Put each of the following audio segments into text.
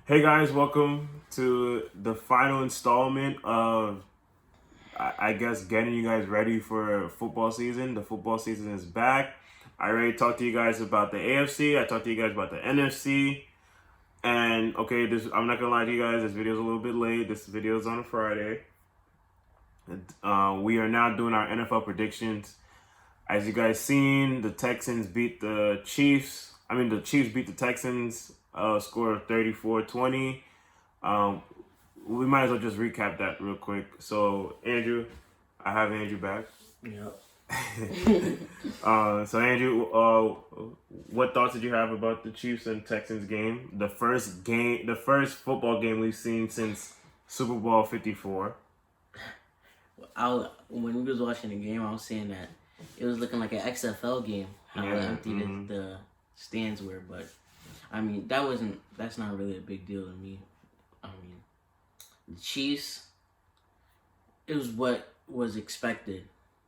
Hey guys, welcome to the final installment of, I guess, getting you guys ready for football season. The football season is back. I already talked to you guys about the AFC. I talked to you guys about the NFC. And okay, I'm not gonna lie to you guys. This video is a little bit late. This video is on a Friday. We are now doing our NFL predictions. As you guys seen, the Texans beat the Chiefs. The Chiefs beat the Texans. Score of 34-20. We might as well just recap that real quick. So, Andrew, I have Andrew back. Yep. So Andrew, what thoughts did you have about the Chiefs and Texans game? The first football game we've seen since Super Bowl 54. When we was watching the game, I was saying that it was looking like an XFL game. How empty the stands were, but that's not really a big deal to me. The Chiefs, it was what was expected.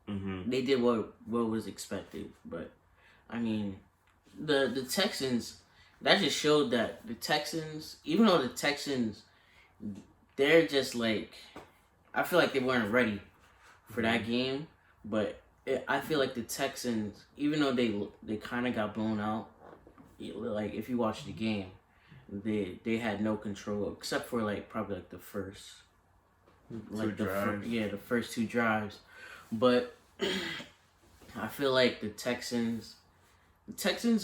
Mm-hmm. They did what was expected, but the Texans, that just showed that the Texans, even though the Texans, they're just like, I feel like they weren't ready for that game, but I feel like the Texans, even though they kind of got blown out, like if you watch the game, they had no control except for probably the first, the first two drives, but I feel like the Texans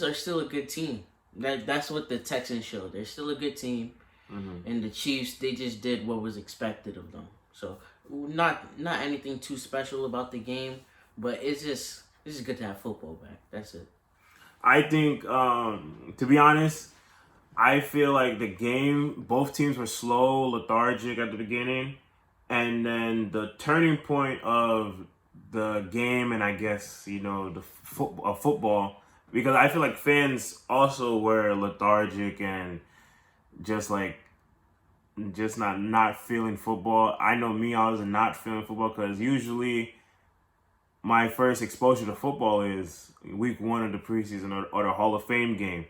are still a good team. That's what the Texans showed. They're still a good team, and the Chiefs, they just did what was expected of them. So not anything too special about the game, but it's just good to have football back. That's it. I think, to be honest, I feel like the game, both teams were slow, lethargic at the beginning, and then the turning point of the game, and I guess the football, because I feel like fans also were lethargic and just not feeling football. I know me, I was not feeling football because usually my first exposure to football is week 1 of the preseason or the Hall of Fame game.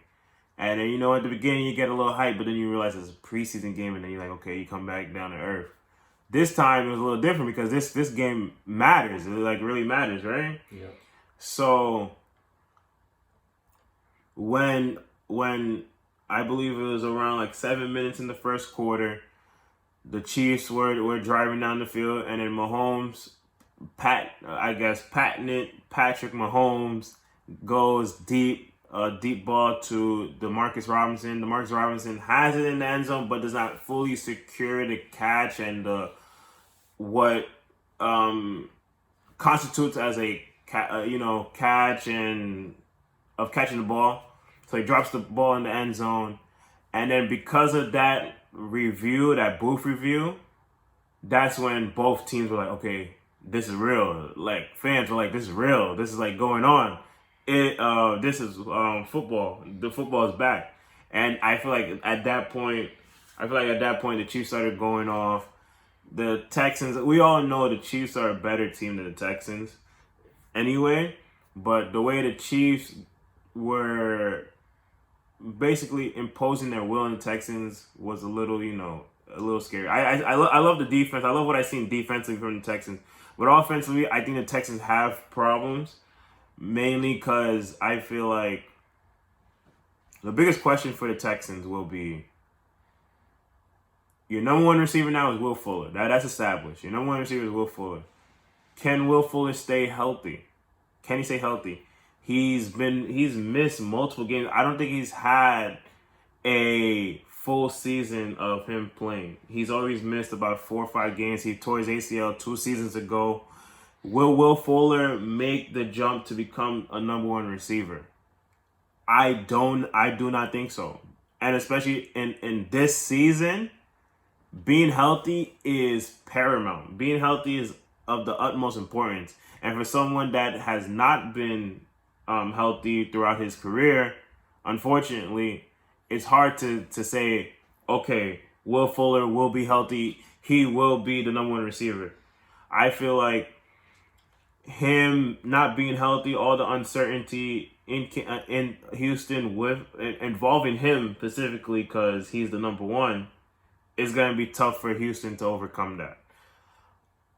And then, at the beginning you get a little hype, but then you realize it's a preseason game and then you're like, okay, you come back down to earth. This time it was a little different because this game matters. It really matters, right? Yeah. So when I believe it was around 7 minutes in the first quarter, the Chiefs were driving down the field, and then Mahomes, patented Patrick Mahomes goes deep, deep ball to DeMarcus Robinson. DeMarcus Robinson has it in the end zone, but does not fully secure the catch and what constitutes as a catch and of catching the ball. So he drops the ball in the end zone, and then because of that booth review, that's when both teams were like, okay, this is real. Fans were like, this is real. This is going on. This is football. The football is back. And I feel like at that point, the Chiefs started going off. The Texans, we all know the Chiefs are a better team than the Texans anyway. But the way the Chiefs were basically imposing their will on the Texans was a little scary. I love the defense. I love what I've seen defensively from the Texans. But offensively, I think the Texans have problems, mainly because I feel like the biggest question for the Texans will be, your number one receiver now is Will Fuller. That's established. Your number one receiver is Will Fuller. Can Will Fuller stay healthy? Can he stay healthy? He's missed multiple games. I don't think he's had a full season of him playing. He's always missed about 4 or 5 games. He tore his ACL 2 seasons ago. Will Will Fuller make the jump to become a number one receiver? I do not think so. And especially in this season, being healthy is paramount. Being healthy is of the utmost importance. And for someone that has not been healthy throughout his career, unfortunately, it's hard to say, okay, Will Fuller will be healthy. He will be the number one receiver. I feel like him not being healthy, all the uncertainty in Houston with involving him specifically because he's the number one, is going to be tough for Houston to overcome that.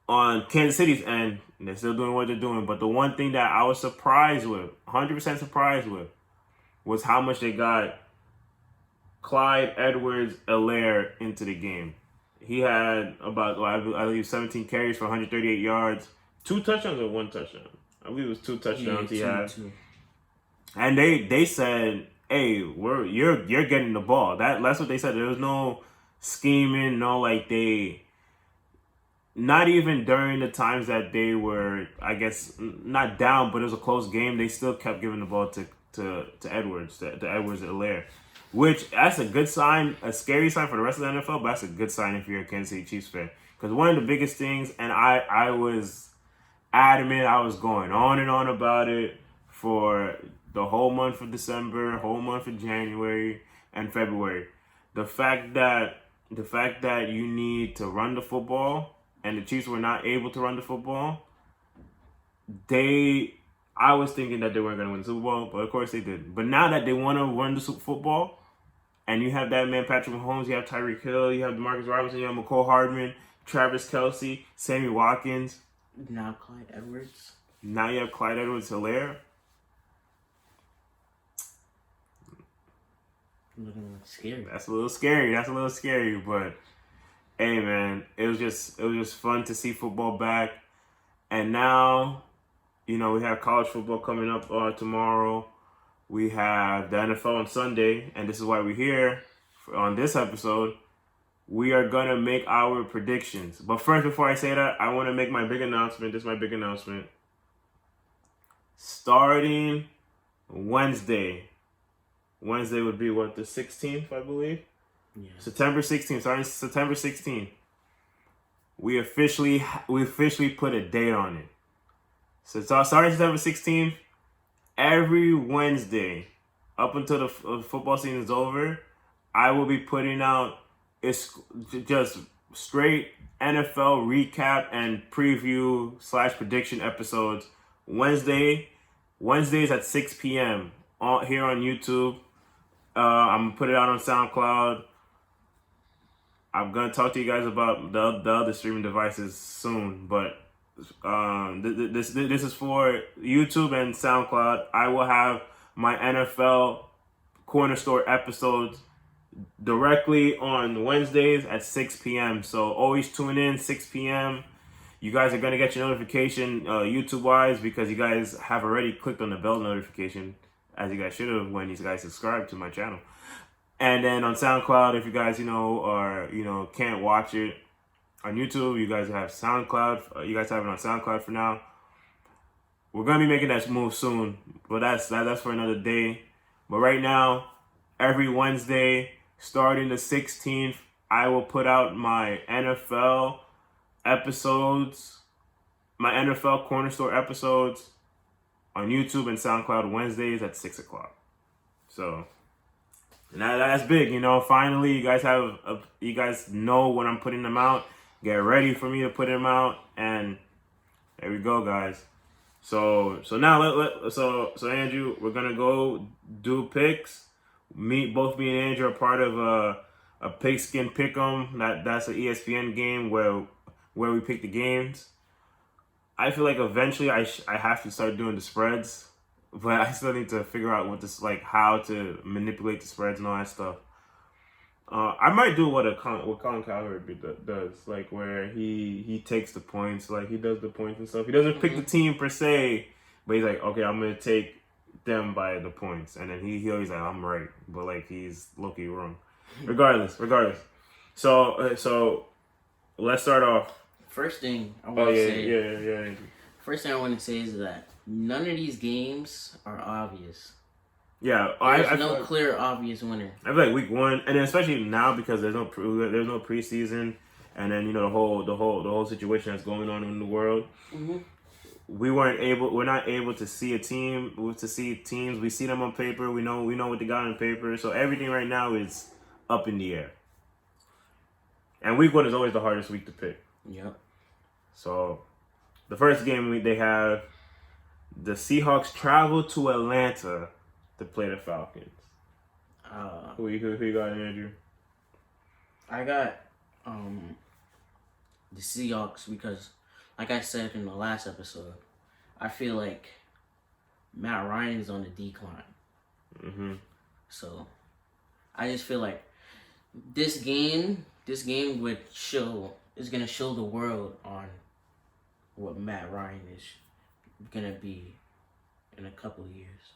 On Kansas City's end, they're still doing what they're doing, but the one thing that I was surprised with, 100% surprised with, was how much they got Clyde Edwards-Helaire into the game. He had about, I believe, 17 carries for 138 yards, 2 touchdowns or 1 touchdown. I believe it was 2 touchdowns he had. And they said, "Hey, you're getting the ball." That's what they said. There was no scheming, no like they. Not even during the times that they were, I guess, not down, but it was a close game. They still kept giving the ball to Edwards, to Edwards-Helaire, which that's a good sign, a scary sign for the rest of the NFL, but that's a good sign if you're a Kansas City Chiefs fan. Because one of the biggest things, and I was adamant, I was going on and on about it for the whole month of December, whole month of January and February. The fact that you need to run the football, and the Chiefs were not able to run the football, I was thinking that they weren't going to win the Super Bowl, but of course they did. But now that they want to run the football, and you have that man Patrick Mahomes, you have Tyreek Hill, you have DeMarcus Robinson, you have McCole Hardman, Travis Kelce, Sammy Watkins. Now Clyde Edwards. Now you have Clyde Edwards-Helaire. Looking scary. That's a little scary, but hey man, it was just fun to see football back. And now, we have college football coming up tomorrow. We have the NFL on Sunday, and this is why we're here on this episode. We are gonna make our predictions. But first, before I say that, I want to make my big announcement. This is my big announcement. Starting Wednesday would be what, the 16th, I believe? Yeah. September 16th, starting September 16th. We officially put a date on it. So starting September 16th, every Wednesday, up until the football season is over, I will be putting out just straight NFL recap and preview / prediction episodes Wednesdays at 6 p.m. Here on YouTube. I'm going to put it out on SoundCloud. I'm going to talk to you guys about the other streaming devices soon, but this is for YouTube and SoundCloud. I will have my NFL Corner Store episodes directly on Wednesdays at 6 p.m. So always tune in, 6 p.m. You guys are going to get your notification YouTube-wise because you guys have already clicked on the bell notification, as you guys should have when you guys subscribe to my channel. And then on SoundCloud, if you guys, can't watch it on YouTube, you guys have SoundCloud. You guys have it on SoundCloud for now. We're going to be making that move soon, but that's for another day. But right now, every Wednesday, starting the 16th, I will put out my NFL episodes, my NFL Corner Store episodes on YouTube and SoundCloud Wednesdays at 6 o'clock. So that's big, Finally, you guys know when I'm putting them out. Get ready for me to put them out, and there we go, guys. So now so Andrew, we're gonna go do picks. Both me and Andrew are part of a Pigskin Pick'em. That's an ESPN game where we pick the games. I feel like eventually I have to start doing the spreads, but I still need to figure out how to manipulate the spreads and all that stuff. I might do what Colin Cowherd does, where he takes the points, he does the points and stuff. He doesn't pick the team per se, but he's like, okay, I'm gonna take them by the points, and then he always like, I'm right, but he's low-key wrong. Regardless. So let's start off. First thing I want to say. Yeah. First thing I want to say is that none of these games are obvious. Yeah, there's no clear obvious winner. I feel like week one, and then especially now because there's no preseason, and then the whole situation that's going on in the world. Mm-hmm. We're not able to see teams. We see them on paper. We know what they got on paper. So everything right now is up in the air. And week one is always the hardest week to pick. Yep. So The first game they have the Seahawks travel to Atlanta to play the Falcons. Who you got, Andrew? I got the Seahawks because, like I said in the last episode, I feel like Matt Ryan's on the decline. Mm-hmm. So I just feel like this game is gonna show the world on what Matt Ryan is gonna be in a couple of years.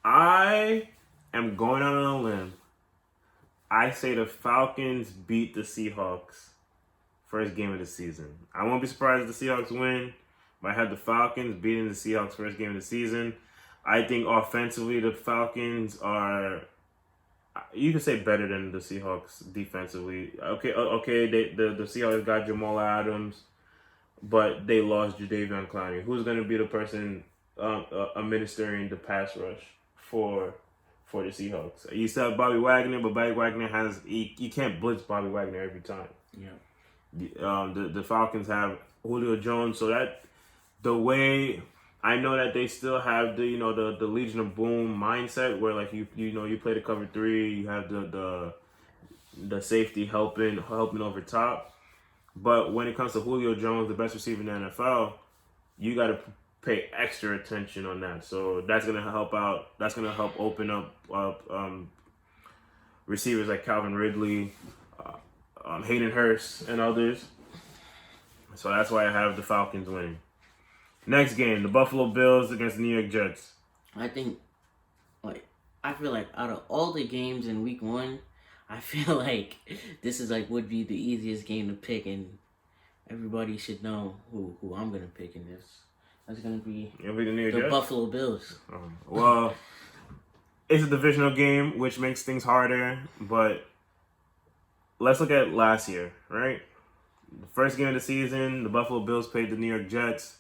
I am going out on a limb. I say the Falcons beat the Seahawks first game of the season. I won't be surprised if the Seahawks win, but I have the Falcons beating the Seahawks first game of the season. I think offensively the Falcons are, you could say, better than the Seahawks defensively. Okay, the Seahawks got Jamal Adams, but they lost Jadeveon Clowney. Who's going to be the person administering the pass rush for the Seahawks? You still have Bobby Wagner, but Bobby Wagner you can't blitz Bobby Wagner every time. Yeah. The Falcons have Julio Jones, so that the way I know that they still have the Legion of Boom mindset where like you play the cover 3, you have the safety helping over top. But when it comes to Julio Jones, the best receiver in the NFL, you got to pay extra attention on that. So that's gonna help out. That's gonna help open up receivers like Calvin Ridley, Hayden Hurst, and others. So that's why I have the Falcons winning. Next game, the Buffalo Bills against the New York Jets. I feel like out of all the games in week 1, I feel like this is would be the easiest game to pick, and everybody should know who I'm gonna pick in this. That's gonna be the Buffalo Bills. Well, it's a divisional game, which makes things harder, but let's look at last year, right? The first game of the season, the Buffalo Bills played the New York Jets.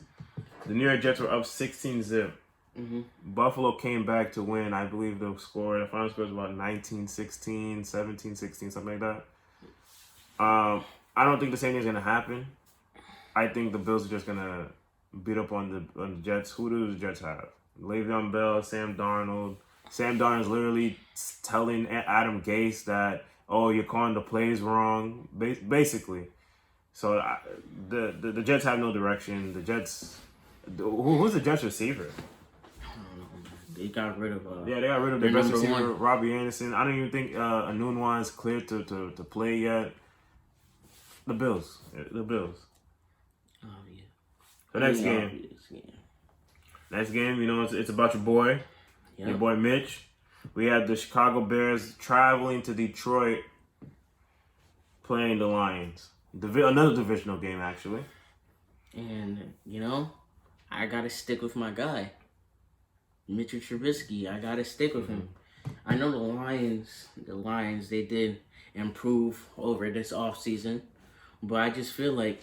The New York Jets were up 16-0. Mm-hmm. Buffalo came back to win. I believe the final score was about 19-16, 17-16, something like that. I don't think the same thing's going to happen. I think the Bills are just going to beat up on the Jets. Who do the Jets have? Le'Veon Bell, Sam Darnold. Sam Darnold's literally telling Adam Gase that, oh, you're calling the plays wrong, basically. So the Jets have no direction. The Jets... Who's the Jets receiver? They got rid of they got rid of their best receiver, 1. Robbie Anderson. I don't even think Anunwa is cleared to play yet. The Bills. Oh yeah. The next game. Next game, it's about your boy. Yep. Your boy Mitch. We have the Chicago Bears traveling to Detroit, playing the Lions. Another divisional game, actually. And I gotta stick with my guy, Mitchell Trubisky. I gotta stick with him. I know the Lions, they did improve over this offseason, but I just feel like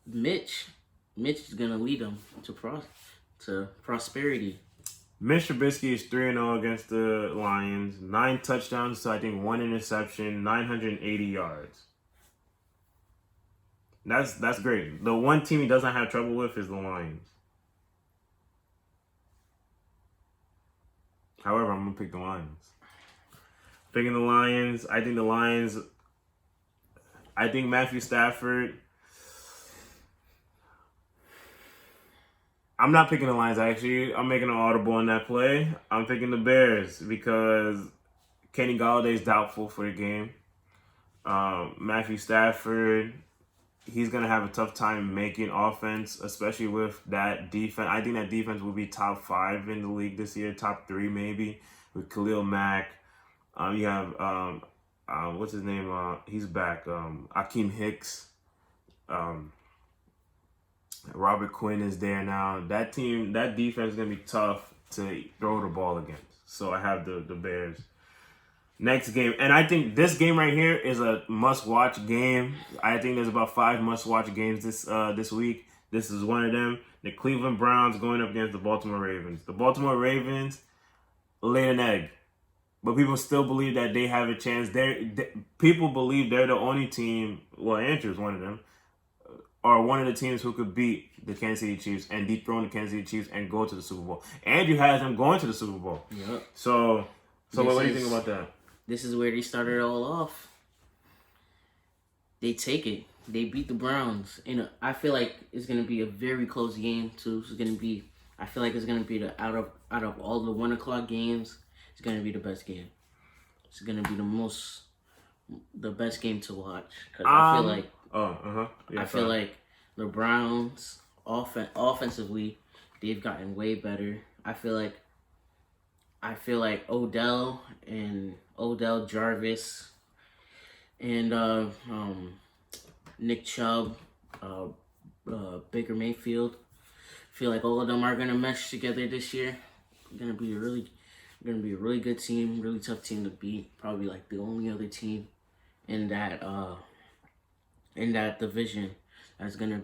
Mitch is gonna lead them to prosperity. Mitch Trubisky is 3-0 against the Lions. 9 touchdowns to, I think, 1 interception, 980 yards. That's great. The one team he doesn't have trouble with is the Lions. However, I'm going to pick the Lions. Picking the Lions. I think Matthew Stafford. I'm not picking the Lions, actually. I'm making an audible on that play. I'm picking the Bears because Kenny Galladay is doubtful for the game. Matthew Stafford, he's going to have a tough time making offense, especially with that defense. I think that defense will be top 5 in the league this year, top 3 maybe, with Khalil Mack. You have, what's his name? He's back. Akeem Hicks. Robert Quinn is there now. That defense is going to be tough to throw the ball against. So I have the Bears. Next game. And I think this game right here is a must-watch game. I think there's about 5 must-watch games this week. This is one of them. The Cleveland Browns going up against the Baltimore Ravens. The Baltimore Ravens laid an egg. But people still believe that they have a chance. People believe they're the only team, well, Andrew's one of them, are one of the teams who could beat the Kansas City Chiefs and dethrone the Kansas City Chiefs and go to the Super Bowl. Andrew has them going to the Super Bowl. Yep. So what do you think about that? This is where they started it all off. They take it. They beat the Browns. And I feel like it's gonna be a very close game too. I feel like it's gonna be out of all the 1:00 games, it's gonna be the best game. It's gonna be the best game to watch. Cause I feel like I feel like the Browns offensively, they've gotten way better. I feel like Odell Jarvis and Nick Chubb, Baker Mayfield. Feel like all of them are gonna mesh together this year. Gonna be a really good team, really tough team to beat. Probably like the only other team in that division that's gonna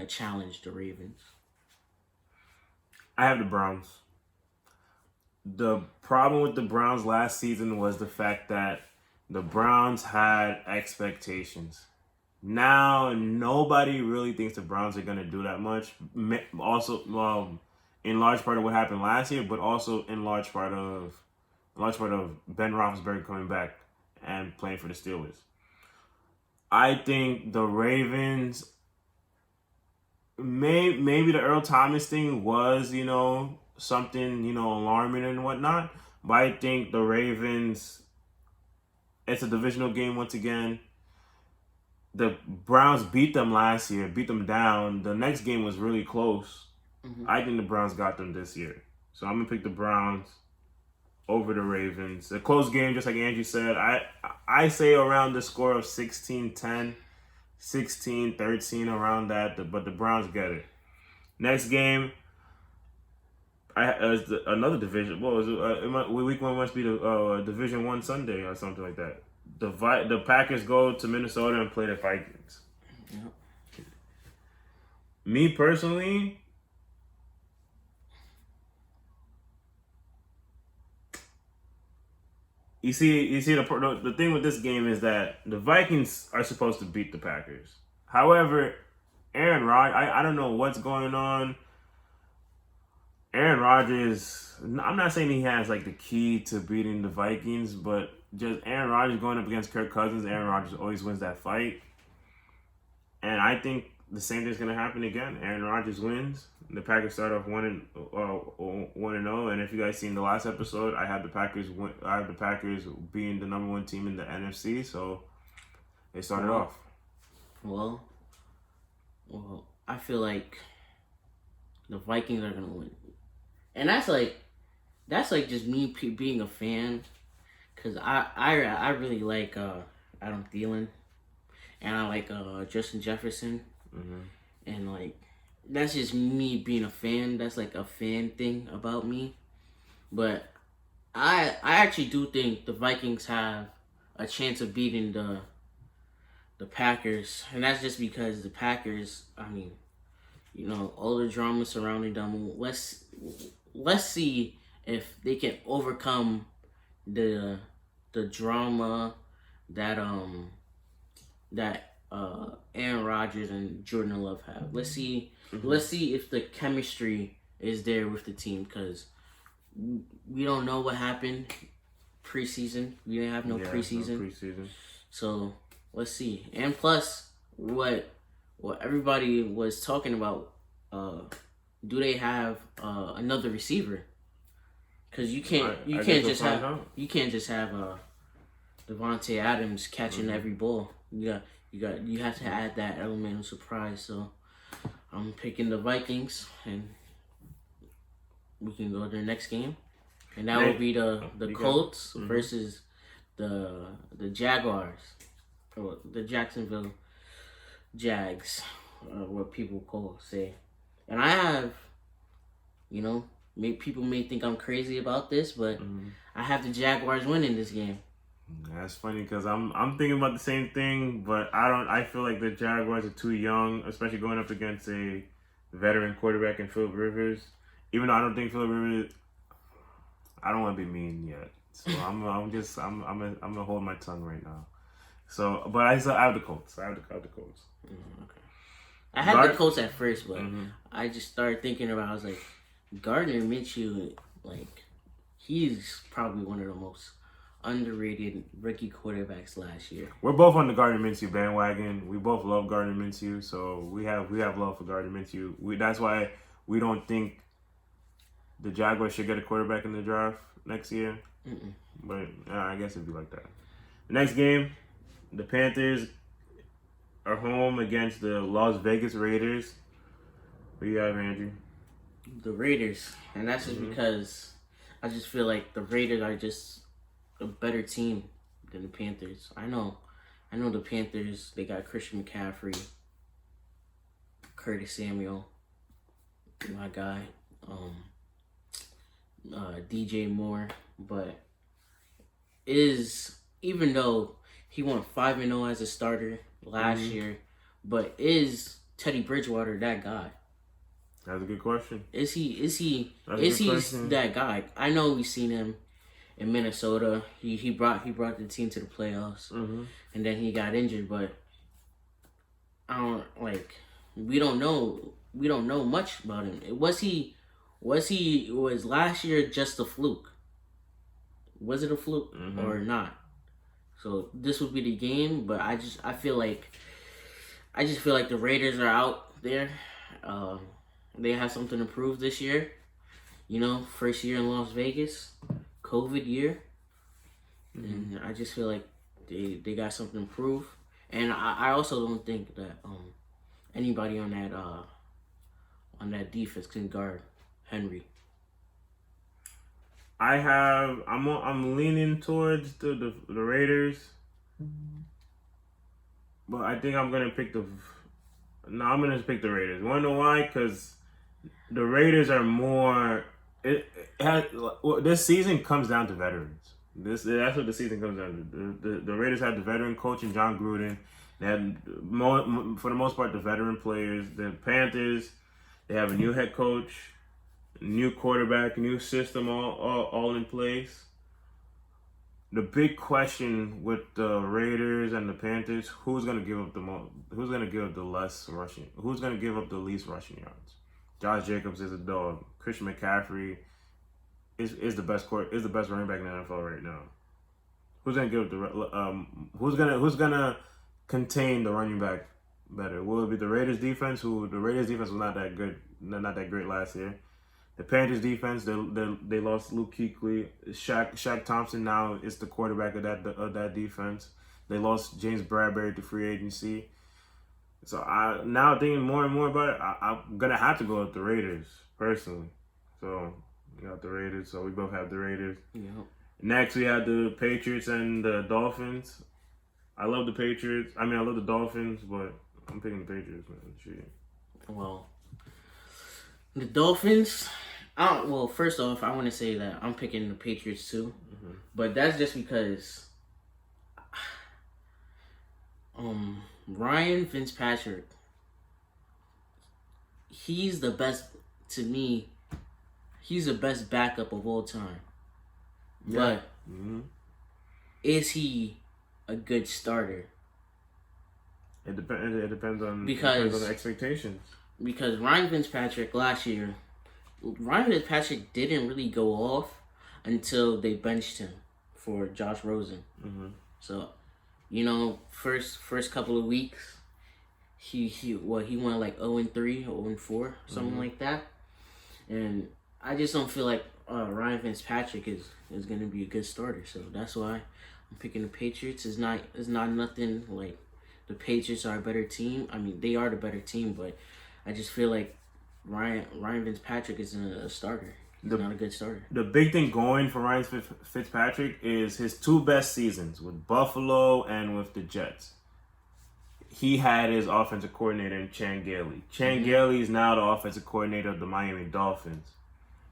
challenge the Ravens. I have the Browns. The problem with the Browns last season was the fact that the Browns had expectations. Now, nobody really thinks the Browns are going to do that much. Also, in large part of what happened last year, but also in large part of Ben Roethlisberger coming back and playing for the Steelers. I think the Ravens, maybe the Earl Thomas thing was, something, alarming and whatnot. But I think the Ravens, it's a divisional game once again. The Browns beat them last year, beat them down. The next game was really close. Mm-hmm. I think the Browns got them this year. So I'm going to pick the Browns over the Ravens. A close game, just like Andrew said. I say around the score of 16-10, 16-13, around that. But the Browns get it. Next game, another division. What was it? Week 1 must be the Division 1 Sunday or something like that. The Packers go to Minnesota and play the Vikings. Yep. Me personally, you see the thing with this game is that the Vikings are supposed to beat the Packers. However, Aaron Rodgers, I don't know what's going on. Aaron Rodgers, I'm not saying he has like the key to beating the Vikings, but just Aaron Rodgers going up against Kirk Cousins, Aaron Rodgers always wins that fight. And I think the same thing's going to happen again. Aaron Rodgers wins. The Packers start off 1-0, and if you guys seen the last episode, I had the Packers being the number 1 team in the NFC, so they started off. Well, I feel like the Vikings are going to win. And that's like just me being a fan. Because I really like Adam Thielen, and I like Justin Jefferson, and like that's just me being a fan. That's like a fan thing about me. But I actually do think the Vikings have a chance of beating the Packers, and that's just because the Packers, I mean, all the drama surrounding them. Let's see if they can overcome the drama that Aaron Rodgers and Jordan Love have. Let's see if the chemistry is there with the team, because we don't know what happened preseason. We didn't have no preseason. So let's see. And plus, what everybody was talking about, do they have another receiver? Because you can't just have Devontae Adams catching every ball. You have to add that element of surprise. So I'm picking the Vikings, and we can go to the next game, and that will be the Colts versus the Jaguars, or the Jacksonville Jags, what people say. And I have, people may think I'm crazy about this, but I have the Jaguars winning this game. That's funny because I'm thinking about the same thing, but I feel like the Jaguars are too young, especially going up against a veteran quarterback in Philip Rivers. Even though I don't think Philip Rivers, I don't want to be mean yet, so I'm gonna hold my tongue right now. So, but I have the Colts. I have the Colts. Okay. I had the Colts at first, but I just started thinking about. I was like, Gardner Minshew, like he's probably one of the most underrated rookie quarterbacks last year. We're both on the Gardner Minshew bandwagon. We both love Gardner Minshew, so we have love for Gardner Minshew. That's why we don't think the Jaguars should get a quarterback in the draft next year. But I guess it'd be like that. The next game, the Panthers are home against the Las Vegas Raiders. What do you have, Andrew? The Raiders, and that's just because I just feel like the Raiders are just a better team than the Panthers. I know the Panthers. They got Christian McCaffrey, Curtis Samuel, my guy, DJ Moore, but even though he went 5-0 as a starter last year, but is Teddy Bridgewater that guy? That's a good question. Is he that guy? I know we've seen him in Minnesota. He brought the team to the playoffs, and then he got injured. But we don't know much about him. Was last year just a fluke? Was it a fluke or not? So this would be the game, but I feel like the Raiders are out there. They have something to prove this year. First year in Las Vegas, COVID year. And I just feel like they got something to prove. And I also don't think that anybody on that defense can guard Henry. I'm leaning towards the Raiders. But I think I'm gonna pick the Raiders. You wanna know why? Because the Raiders are more. This season comes down to veterans. That's what the season comes down to. The Raiders have the veteran coach in John Gruden. They had for the most part the veteran players. The Panthers, they have a new head coach, new quarterback, new system, all in place. The big question with the Raiders and the Panthers: who's gonna give up the most? Who's gonna give up the less rushing? Who's gonna give up the least rushing yards? Josh Jacobs is a dog. Christian McCaffrey is the best running back in the NFL right now. Who's gonna give up who's gonna contain the running back better? Will it be the Raiders defense? The Raiders defense was not that good, not that great last year. The Panthers defense, they lost Luke Kuechly. Shaq Thompson now is the quarterback of that defense. They lost James Bradbury to free agency. So now thinking more and more about it, I'm gonna have to go with the Raiders personally. So we got the Raiders. So we both have the Raiders. Yeah. Next we have the Patriots and the Dolphins. I love the Patriots. I love the Dolphins, but I'm picking the Patriots, man. Shit. Well, the Dolphins. First off, I want to say that I'm picking the Patriots too, but that's just because Ryan Fitzpatrick, he's the best to me. He's the best backup of all time. Yeah. But is he a good starter? It depends on the expectations. Because Ryan Fitzpatrick last year, Ryan Fitzpatrick didn't really go off until they benched him for Josh Rosen. So, first couple of weeks, he went like 0-3, 0-4, something like that. And I just don't feel like Ryan Fitzpatrick is going to be a good starter. So that's why I'm picking the Patriots. It's not nothing like the Patriots are a better team. They are the better team, but I just feel like Ryan Fitzpatrick isn't a starter. He's not a good starter. The big thing going for Ryan Fitzpatrick is his two best seasons with Buffalo and with the Jets. He had his offensive coordinator in Chan Gailey. Chan Gailey is now the offensive coordinator of the Miami Dolphins.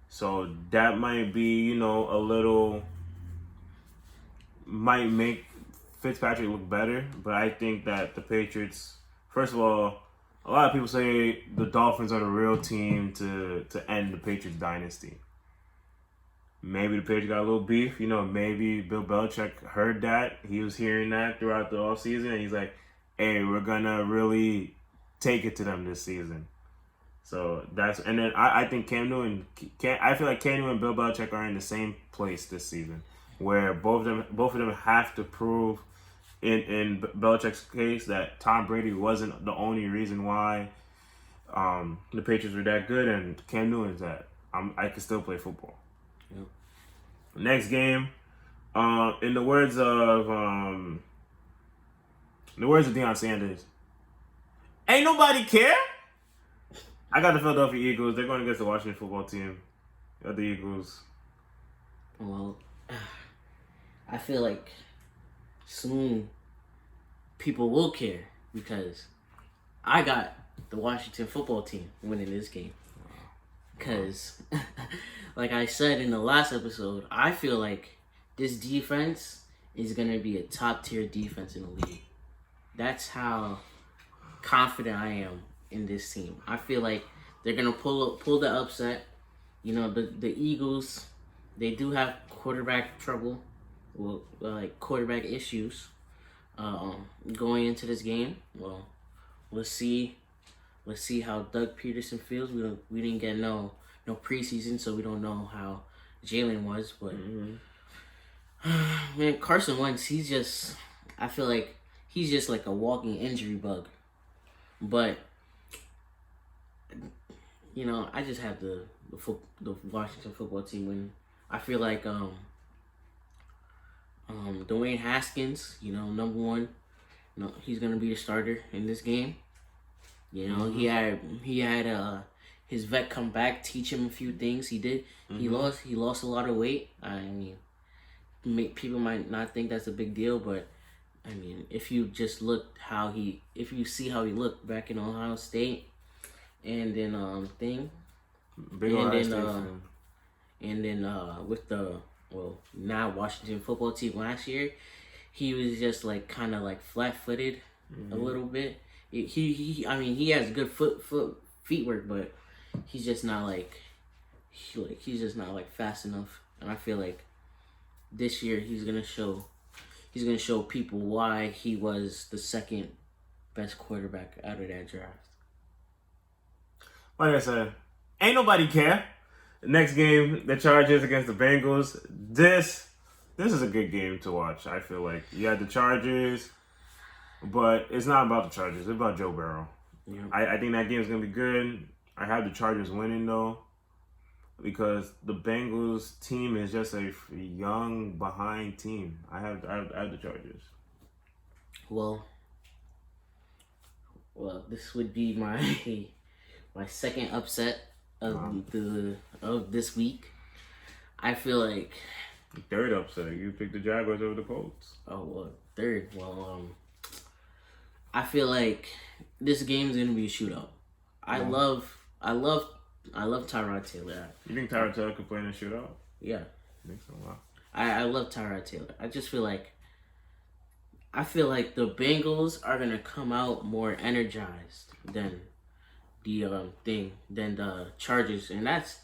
So that might be, might make Fitzpatrick look better. But I think that the Patriots, first of all, a lot of people say the Dolphins are the real team to end the Patriots dynasty. maybe the Patriots got a little beef. Maybe Bill Belichick heard that. He was hearing that throughout the all season, and he's like, "Hey, we're gonna really take it to them this season." So and then I think Cam Newton. I feel like Cam Newton and Bill Belichick are in the same place this season, where both of them have to prove, in Belichick's case, that Tom Brady wasn't the only reason why the Patriots were that good, and Cam Newton's that I can still play football. Yep. Next game, in the words of Deion Sanders, ain't nobody care. I got the Philadelphia Eagles. They're going against the Washington football team. Got the Eagles. Well, I feel like soon people will care because I got the Washington football team winning this game. Because, like I said in the last episode, I feel like this defense is going to be a top-tier defense in the league. That's how confident I am in this team. I feel like they're going to pull the upset. The Eagles, they do have quarterback trouble, like quarterback issues going into this game. Well, let's see how Doug Peterson feels. We didn't get no preseason, so we don't know how Jalen was. But man, Carson Wentz, I feel like he's just like a walking injury bug. But I just have the Washington football team winning. I feel like Dwayne Haskins, number one, he's gonna be the starter in this game. He had his vet come back, teach him a few things. He did. Mm-hmm. He lost a lot of weight. I mean, people might not think that's a big deal, but I mean, if you just if you see how he looked back in Ohio State, and then with the now Washington football team last year, he was just like kind of like flat-footed a little bit. He has good feet work, but he's just not like fast enough. And I feel like this year he's gonna show people why he was the second best quarterback out of that draft. Like I said, ain't nobody care. Next game, the Chargers against the Bengals. This is a good game to watch. I feel like you had the Chargers, but it's not about the Chargers. It's about Joe Burrow. Yeah. I think that game is gonna be good. I have the Chargers winning though, because the Bengals team is just a young behind team. I have the Chargers. Well, this would be my second upset of this week. I feel like third upset. You picked the Jaguars over the Colts. Oh well, third. Well, I feel like this game is gonna be a shootout. I love Tyrod Taylor. You think Tyrod Taylor could play in a shootout? Yeah. I think so. Wow. I love Tyrod Taylor. I just feel like the Bengals are gonna come out more energized than the Chargers, and that's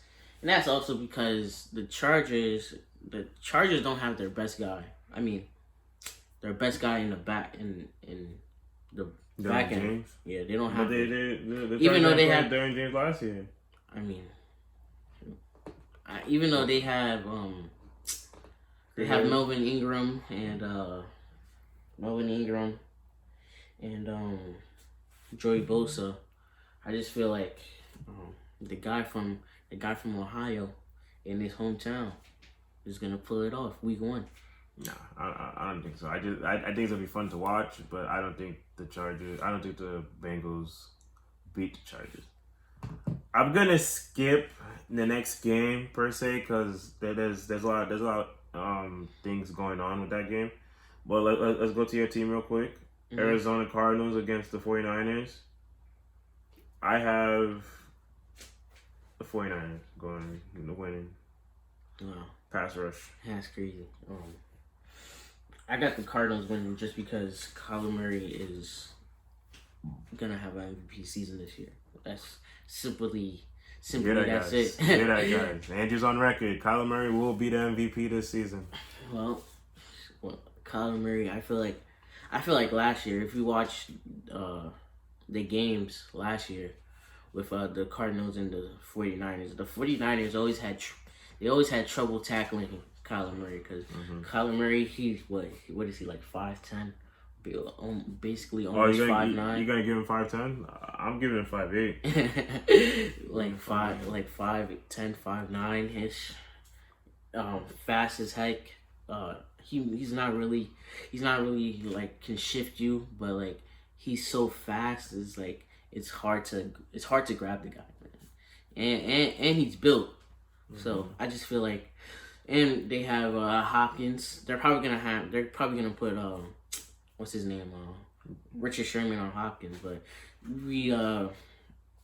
also because the Chargers don't have their best guy. I mean, their best guy in the back in the back end. James? Yeah, they don't have. But even though they had Darren James last year. I mean, even though they have Melvin Ingram and Joey Bosa. I just feel like the guy from Ohio in his hometown is gonna pull it off week 1. Nah, I don't think so. I think it's gonna be fun to watch, but I don't think the Bengals beat the Chargers. I'm gonna skip the next game per se because there's a lot things going on with that game. But let's go to your team real quick. Mm-hmm. Arizona Cardinals against the 49ers. I have the 49ers winning. Wow. Pass rush. That's crazy. I got the Cardinals winning just because Kyler Murray is gonna have an MVP season this year. That's simply Simply, Hear that, that's guys. it. Hear that, guys. Andrew's on record. Kyler Murray will be the MVP this season. Well, Kyler Murray, I feel like last year, if you watch the games last year with the Cardinals and the 49ers, the 49ers always had trouble tackling Kyler Murray because Kyler Murray, he's what is he, like 5'10", basically almost 5'9". You gonna give him 5'10"? I'm giving him 5'8". like 5'10", 5'9" ish. Fast as heck. He's not really like can shift you, but like he's so fast. It's like it's hard to grab the guy, man. And he's built. So I just feel like, and they have Hopkins. They're probably gonna put what's his name, Richard Sherman on Hopkins, but we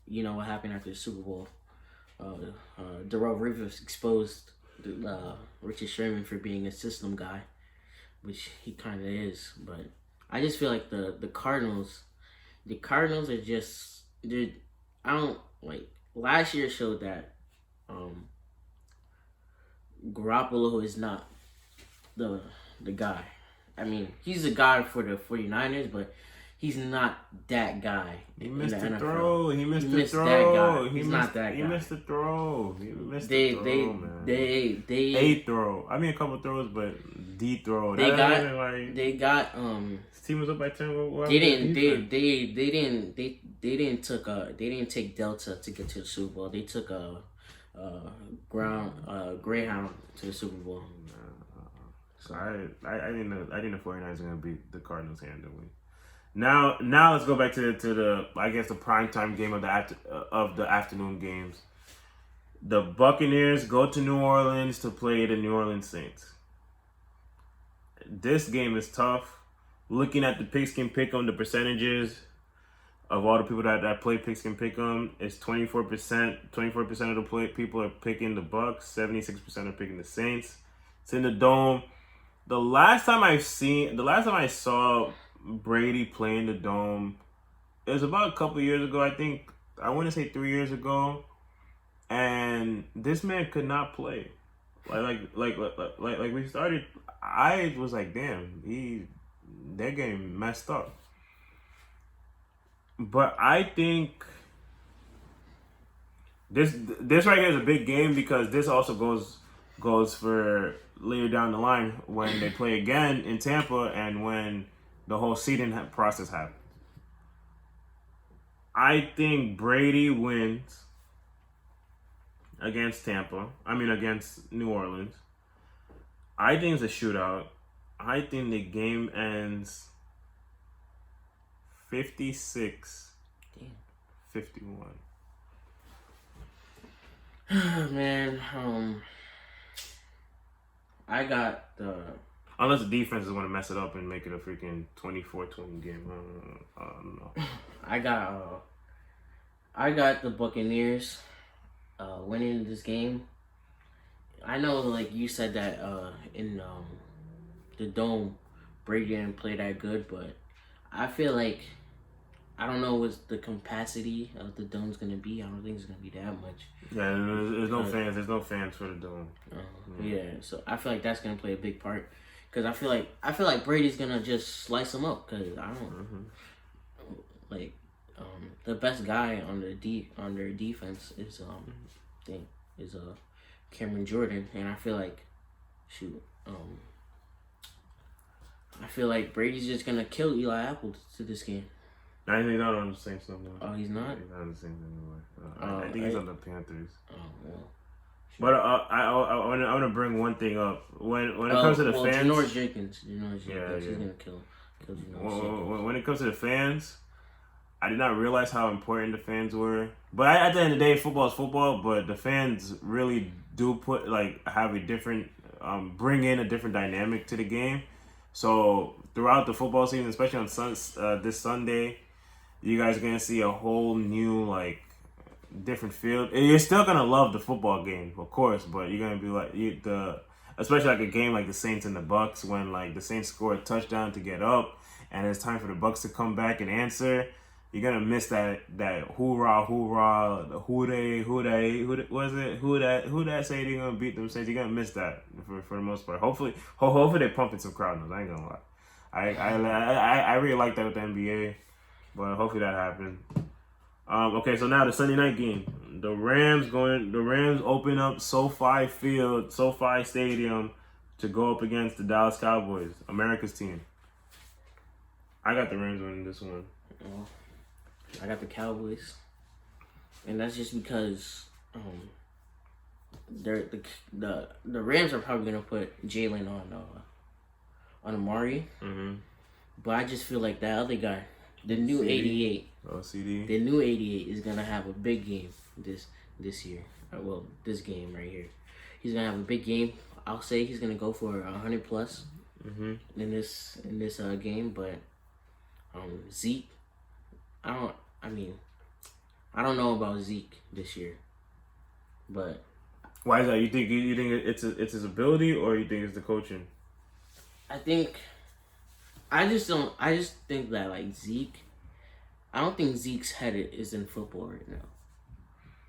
you know what happened after the Super Bowl. Darrell Rivers exposed Richard Sherman for being a system guy, which he kind of is. But I just feel like the Cardinals are just, I don't like, last year showed that Garoppolo is not the guy. I mean, he's a guy for the 49ers, but he's not that guy. He missed the NFL. throw. He missed the That throw. guy. He's not that guy. He missed the throw. He missed They the throw, man. they A throw. I mean, a couple throws, but D throw. They got His team was up by 10. What they didn't take Delta to get to the Super Bowl. They took a Greyhound to the Super Bowl. So I think the 49ers are gonna beat the Cardinals handily. Now let's go back to the I guess the primetime game of the afternoon games. The Buccaneers go to New Orleans to play the New Orleans Saints. This game is tough. Looking at the Pigskin Pick'em, the percentages of all the people that play Pigskin Pick'em, it's 24%. 24% of the people are picking the Bucks. 76% are picking the Saints. It's in the Dome. The last time I saw Brady play in the Dome, it was about a couple years ago. I want to say 3 years ago, and this man could not play. Like we started. I was like, damn, they're getting messed up. But I think this right here is a big game because this also goes for later down the line when they play again in Tampa and when the whole seeding process happens. I think Brady wins against against New Orleans. I think it's a shootout. I think the game ends 56-51. Man, I got the... Unless the defense is going to mess it up and make it a freaking 24-20 game. I don't know. I got the Buccaneers winning this game. I know, like you said that in the Dome, Brady didn't play that good, but I feel like, I don't know what the capacity of the Dome's gonna be. I don't think it's gonna be that much. Yeah, there's no fans. There's no fans for the Dome. Yeah, so I feel like that's gonna play a big part. Cause I feel like Brady's gonna just slice them up. Cause I don't like the best guy on their defense is Cameron Jordan, and I feel like I feel like Brady's just gonna kill Eli Apple to this game. I think he's not on the Saints no more. Oh, he's not? He's not on the Saints anymore. I think he's on the Panthers. Oh, well. But I want to bring one thing up. When it comes to the fans... Janoris Jenkins. He's going to kill when it comes to the fans, I did not realize how important the fans were. But at the end of the day, football is football, but the fans really do have a different... bring in a different dynamic to the game. So throughout the football season, especially on this Sunday, you guys are going to see a whole new, different field. You're still going to love the football game, of course, but you're going to be especially like a game like the Saints and the Bucks, when the Saints score a touchdown to get up and it's time for the Bucks to come back and answer. You're gonna miss that hoorah, who that say they're gonna beat them Saints. You're gonna miss that for the most part. Hopefully they pumping some crowd noise. I ain't gonna lie. I really like that with the NBA, but hopefully that happens. Okay, so now the Sunday night game. The Rams open up SoFi Stadium to go up against the Dallas Cowboys, America's team. I got the Rams winning this one. Oh, I got the Cowboys, and that's just because they're the Rams are probably gonna put Jalen on Amari, but I just feel like that other guy, the new CD? 88. Oh, CD. The new 88 is gonna have a big game this year. Well, this game right here, he's gonna have a big game. I'll say he's gonna go for 100 plus in this game. But Zeke, I don't know about Zeke this year. But why is that? You think it's his ability, or you think it's the coaching? I just think that like Zeke. I don't think Zeke's head is in football right now.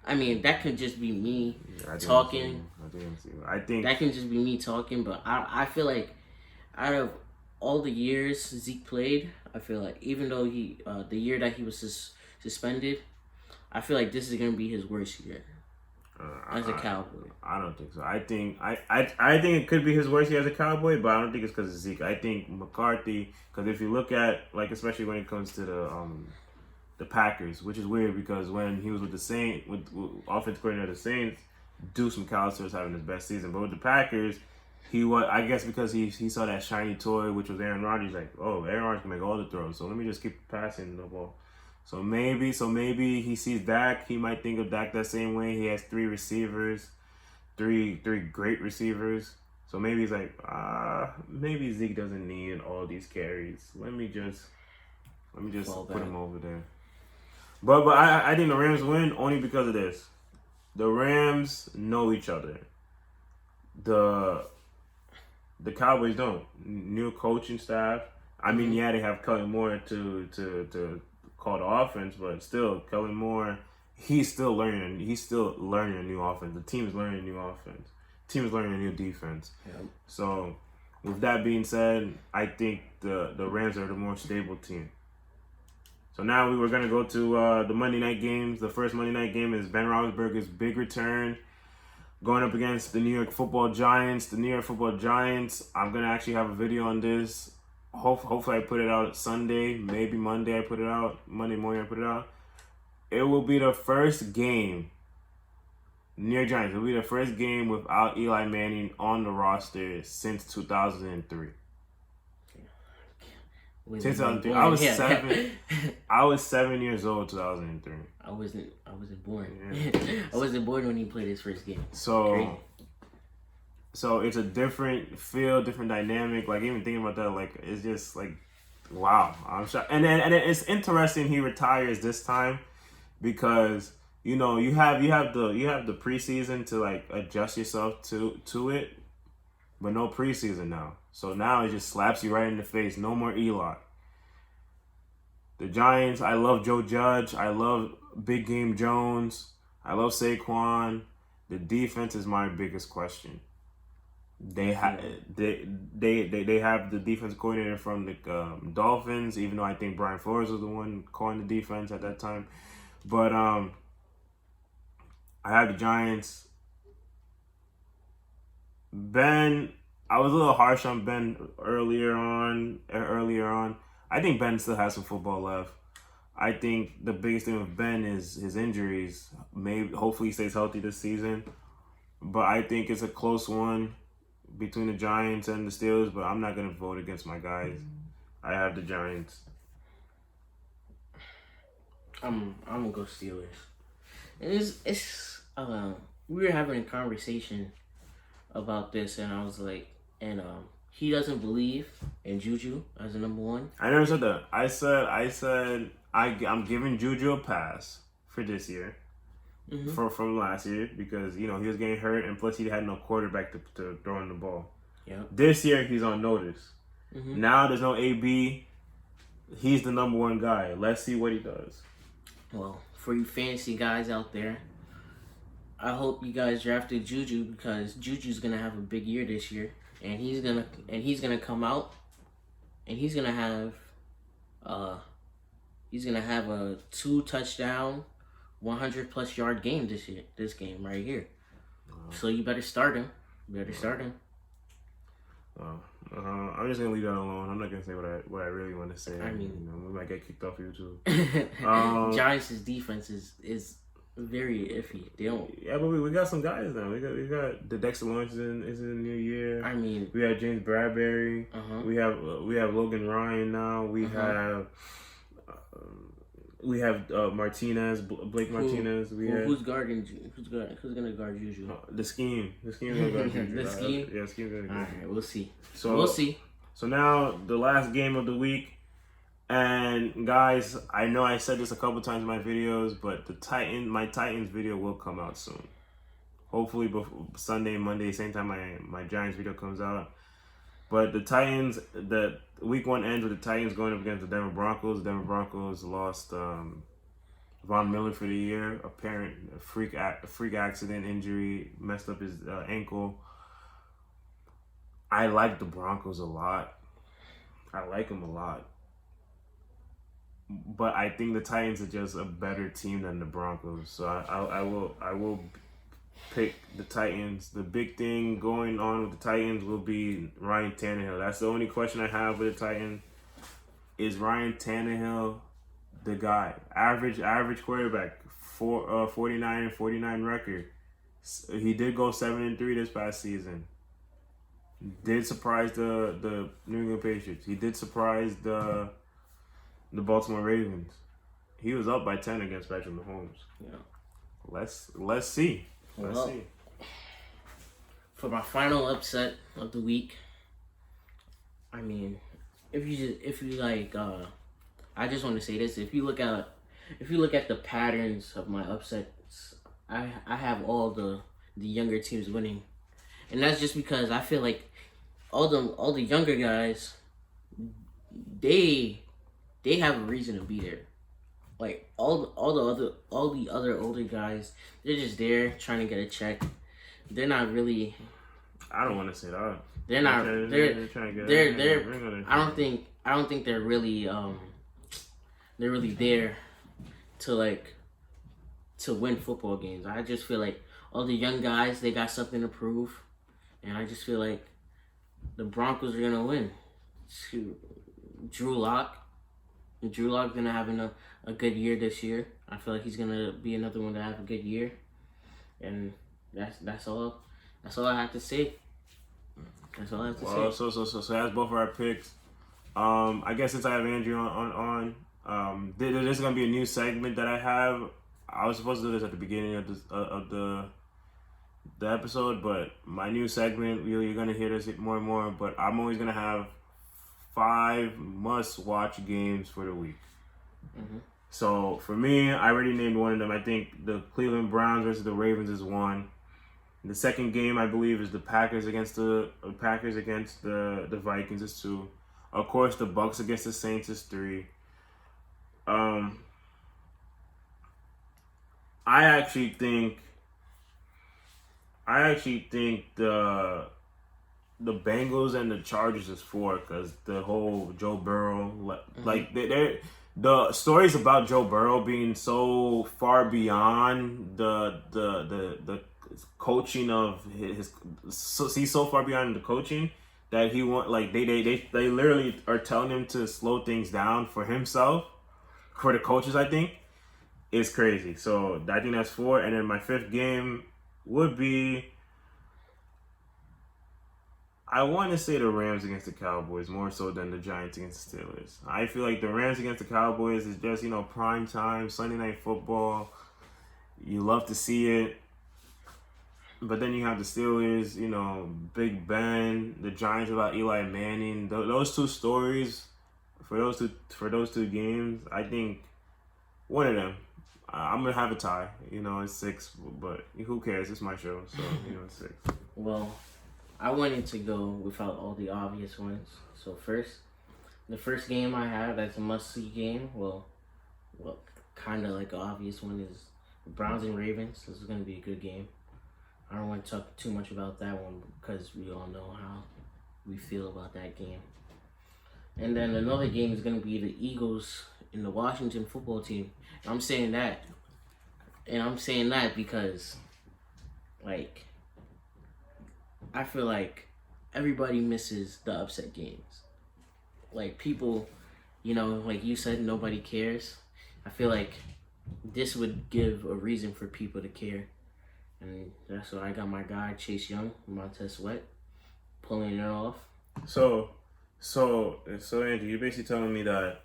I mean, that could just be me talking. I think that can just be me talking, but I feel like out of all the years Zeke played, I feel like even though the year that he was suspended, I feel like this is gonna be his worst year as a Cowboy. I don't think so. I think it could be his worst year as a Cowboy, but I don't think it's because of Zeke. I think McCarthy, because if you look at especially when it comes to the Packers, which is weird because when he was with the Saints, with offensive coordinator of the Saints, Deuce McAllister was having his best season. But with the Packers, I guess because he saw that shiny toy, which was Aaron Rodgers, like, oh, Aaron Rodgers can make all the throws, so let me just keep passing the ball. So maybe he sees Dak, he might think of Dak that same way. He has three great receivers. So maybe he's like, maybe Zeke doesn't need all these carries. Let me just put him over there. But I think the Rams win only because of this. The Rams know each other. The Cowboys don't. New coaching staff. I mean, yeah, they have Kellen Moore to call the offense, but still, Kellen Moore, he's still learning. He's still learning a new offense. The team is learning a new offense. The team is learning a new defense. Yep. So, with that being said, I think the Rams are the more stable team. So now we were going to go to the Monday night games. The first Monday night game is Ben Roethlisberger's big return going up against the New York Football Giants. The New York Football Giants, I'm going to actually have a video on this. Hopefully I put it out Sunday, maybe Monday I put it out. Monday morning I put it out. It will be the first game, New York Giants, it will be the first game without Eli Manning on the roster since 2003. Since 2003. I was 7 years old, 2003. I wasn't born. Yeah. I wasn't born when he played his first game. So it's a different feel, different dynamic. Like even thinking about that, like it's just like, wow. I'm shocked. And then it's interesting he retires this time because you have the preseason to like adjust yourself to it, but no preseason now. So now it just slaps you right in the face. No more Eli. The Giants, I love Joe Judge. I love Big Game Jones. I love Saquon. The defense is my biggest question. They have the defense coordinator from the Dolphins, even though I think Brian Flores was the one calling the defense at that time. But I have the Giants. Ben, I was a little harsh on Ben earlier on. I think Ben still has some football left. I think the biggest thing with Ben is his injuries. Hopefully he stays healthy this season. But I think it's a close one between the Giants and the Steelers, but I'm not going to vote against my guys. I have the Giants. I'm going to go Steelers. It's we were having a conversation about this, and I was like, he doesn't believe in Juju as a number one. I never said that. I said I'm giving Juju a pass for this year, from last year because he was getting hurt and plus he had no quarterback to throw in the ball. Yeah. This year he's on notice. Now there's no AB. he's the number one guy. Let's see what he does. Well, for you fantasy guys out there, I hope you guys drafted Juju because Juju's gonna have a big year this year, and he's gonna come out, and he's gonna have a 2 touchdown, 100+ yard game this year. This game right here. So you better start him. I'm just gonna leave that alone. I'm not gonna say what I really want to say. I mean, we might get kicked off YouTube. Giants' defense is very iffy. They don't. Yeah, but we got some guys now. We got the Dexter Lawrence is in the new year. I mean, we have James Bradbury. We have Logan Ryan now. We have Martinez, Blake Martinez. Who's gonna guard Juju? The scheme gonna guard Juju. The scheme. Yeah, scheme gonna guard. All right, we'll see. We'll see. So now the last game of the week, and guys, I know I said this a couple times in my videos, but my Titans video will come out soon. Hopefully before Sunday, Monday, same time my Giants video comes out. But the Titans, the week 1 ends with the Titans going up against the Denver Broncos. The Denver Broncos lost Von Miller for the year. Apparent freak accident injury, messed up his ankle. I like the Broncos a lot. I like them a lot. But I think the Titans are just a better team than the Broncos. So I will pick the Titans. The big thing going on with the Titans will be Ryan Tannehill. That's the only question I have with the Titans. Is Ryan Tannehill the guy? Average quarterback, 49 record. He did go 7-3 this past season. Did surprise the New England Patriots. He did surprise the Baltimore Ravens. He was up by 10 against Patrick Mahomes. Yeah. Let's see. Let's see. For my final upset of the week, I mean, if you like, I just want to say this: if you look at the patterns of my upsets, I have all the younger teams winning, and that's just because I feel like all the younger guys, they have a reason to be there. Like all the other older guys, they're just there trying to get a check. They're not really. I don't want to say that. They're not. They're trying to get. They're. I don't think they're really. They're really there to win football games. I just feel like all the young guys, they got something to prove, and I just feel like the Broncos are gonna win. Drew Lock gonna have a good year this year. I feel like he's gonna be another one to have a good year, and that's all I have to say. That's all I have to say. So that's both of our picks. I guess since I have Andrew on, there's gonna be a new segment that I have. I was supposed to do this at the beginning of the episode, but my new segment, you're gonna hear this more and more. But I'm always gonna have 5 must-watch games for the week. Mm-hmm. So for me, I already named one of them. I think the Cleveland Browns versus the Ravens is 1. The second game, I believe, is the Packers against the Vikings is 2. Of course, the Bucks against the Saints is 3. I actually think the Bengals and the Chargers is 4 because the whole Joe Burrow, like the stories about Joe Burrow being so far beyond the coaching of he's so far beyond the coaching that he want, like they literally are telling him to slow things down for himself, for the coaches. I think it's crazy. So I think that's 4, and then my 5th game would be, I want to say the Rams against the Cowboys more so than the Giants against the Steelers. I feel like the Rams against the Cowboys is just, prime time, Sunday night football. You love to see it. But then you have the Steelers, Big Ben, the Giants without Eli Manning. Those two stories, for those two games, I think one of them, I'm going to have a tie. It's 6, but who cares? It's my show, so, it's 6. Well, I wanted to go without all the obvious ones. So first, The first game I have that's a must-see game, well, kind of like an obvious one is Browns and Ravens. This is going to be a good game. I don't want to talk too much about that one because we all know how we feel about that game. And then another game is going to be the Eagles and the Washington football team. And I'm saying that because, like, I feel like everybody misses the upset games. Like, people, like you said, nobody cares. I feel like this would give a reason for people to care. And that's why I got my guy, Chase Young, Montez Sweat, pulling it off. So Andrew, you're basically telling me that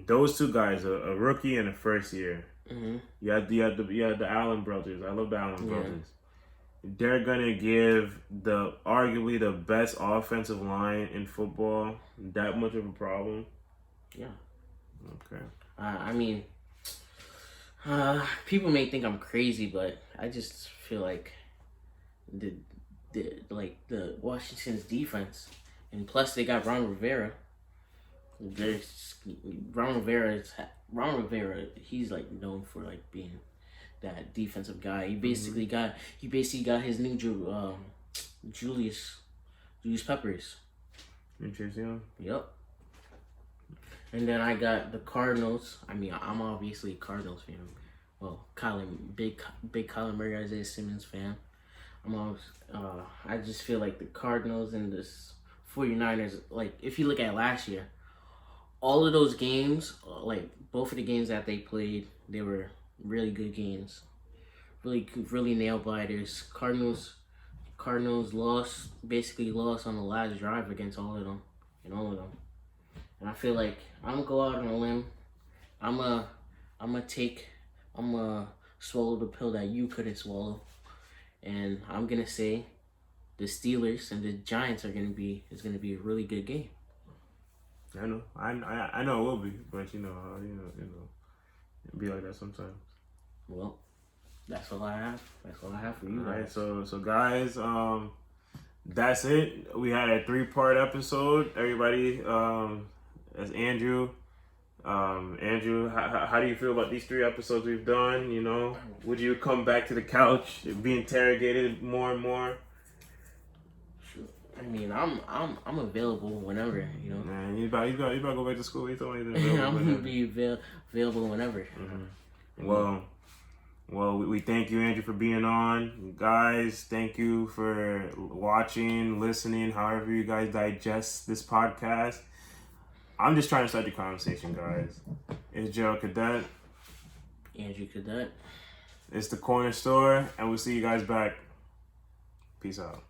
those two guys, a rookie and a first year, you had the Allen brothers. I love the Allen brothers. They're gonna give arguably the best offensive line in football that much of a problem. Yeah. Okay. I mean, people may think I'm crazy, but I just feel like the Washington's defense, and plus they got Ron Rivera. Ron Rivera, he's like known for like being that defensive guy. He basically got his new Julius Peppers. Interesting. Yep. And then I got the Cardinals. I mean, I'm obviously a Cardinals fan. Well, big Kyler Murray, Isaiah Simmons fan. I just feel like the Cardinals and the 49ers, like, if you look at last year, all of those games, like, both of the games that they played, they were really good games. Really nail biters. Cardinals basically lost on the last drive against all of them. And I feel like I'm gonna go out on a limb. I'm gonna swallow the pill that you couldn't swallow. And I'm gonna say the Steelers and the Giants it's gonna be a really good game. I know it will be, but it'll be like that sometimes. Well, that's all I have. That's all I have for you guys. All right, so guys, that's it. We had a 3-part episode. Everybody, that's Andrew. Andrew, how do you feel about these 3 episodes we've done? Would you come back to the couch, be interrogated more and more? I mean, I'm available whenever, Man, you about to go back to school. You told me I'm gonna be available whenever. Well, we thank you, Andrew, for being on. Guys, thank you for watching, listening, however you guys digest this podcast. I'm just trying to start the conversation, guys. It's Gerald Cadet. Andrew Cadet. It's the Corner Store, and we'll see you guys back. Peace out.